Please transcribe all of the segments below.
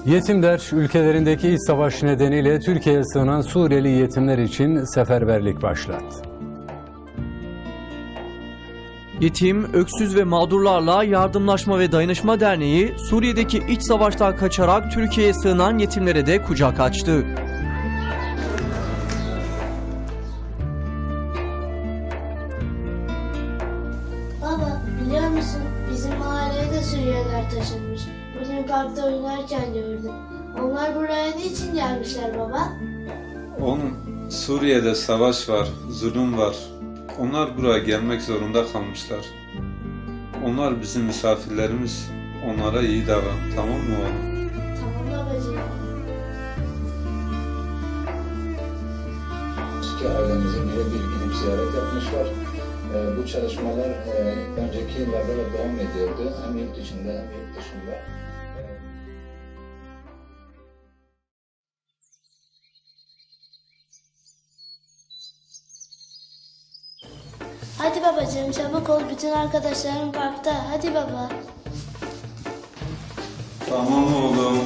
Yetimler, ülkelerindeki iç savaş nedeniyle Türkiye'ye sığınan Suriyeli yetimler için seferberlik başlattı. Yetim, Öksüz ve Mağdurlarla Yardımlaşma ve Dayanışma Derneği, Suriye'deki iç savaştan kaçarak Türkiye'ye sığınan yetimlere de kucak açtı. Baba, biliyor musun? Bizim mahalleye de Suriyeliler taşınmış. Bugün parkta oynarken gördüm. Onlar buraya niçin gelmişler baba? Oğlum, Suriye'de savaş var, zulüm var. Onlar buraya gelmek zorunda kalmışlar. Onlar bizim misafirlerimiz. Onlara iyi davran, tamam mı oğlum? Tamam babacığım. Ailemizin birebir gidip ziyaret yapmışlar. Bu çalışmalar önceki yıllarda da devam ediyordu. Hem yurt içinde hem yurt dışında. Hadi babacığım çabuk ol. Bütün arkadaşlarım parkta. Hadi baba. Tamam oğlum.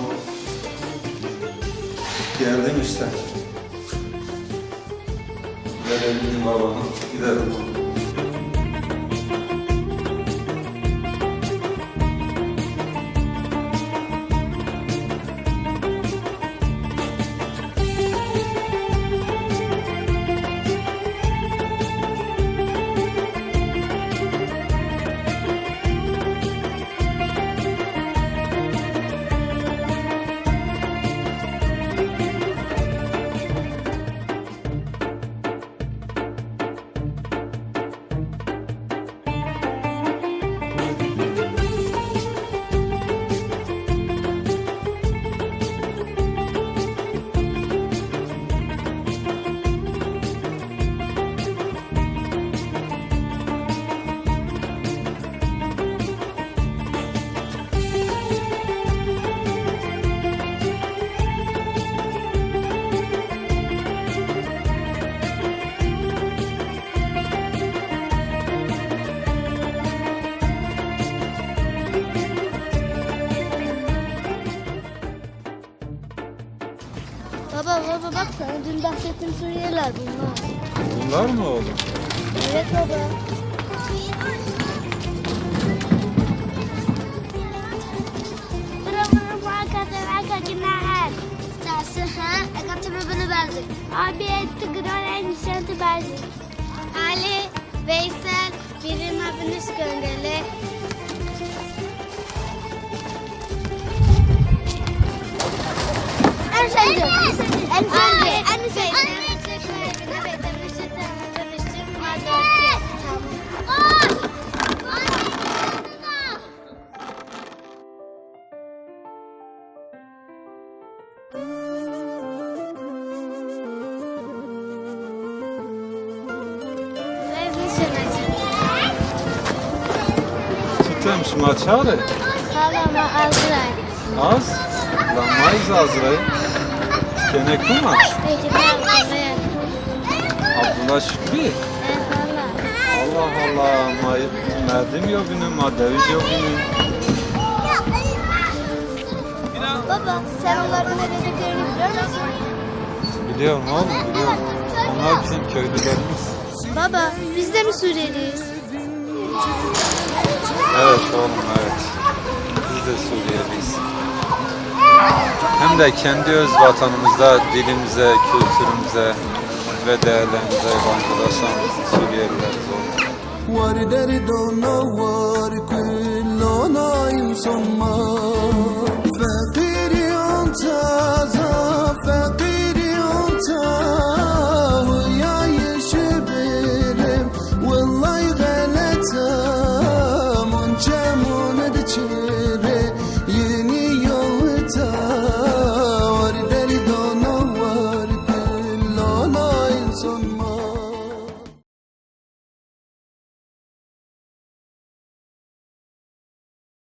Geldim işte. Verelim babana, gidelim. Baba bak sana dün bahsettiğim Suriyeliler bunlar. Bunlar mı oğlum? Evet baba. Abi etti gıdan nişantı verdi. Ali, Veysel, birim abiniz gönderi. En sevdiğim. En sevdiğim. Çıktım maçare. Halama aldılar. Az. Lan mayız azrayı. Gene kuma. Abdullah Şükrü. Allah Allah. Merdim yok günüm, maddeviz yok günüm. Baba sen onların ne dediklerini biliyor musun? Biliyorum oğlum, biliyorum. Onlar bizim köylülerimiz. Baba biz de mi Suriyeliyiz? Evet oğlum, evet. Biz de Suriyeliyiz. Hem de kendi öz vatanımızda dilimize, kültürümüze ve değerlerimize yabancılaşan Suriyelileriz oğlum. وردر دانا وار كل لانا يسمى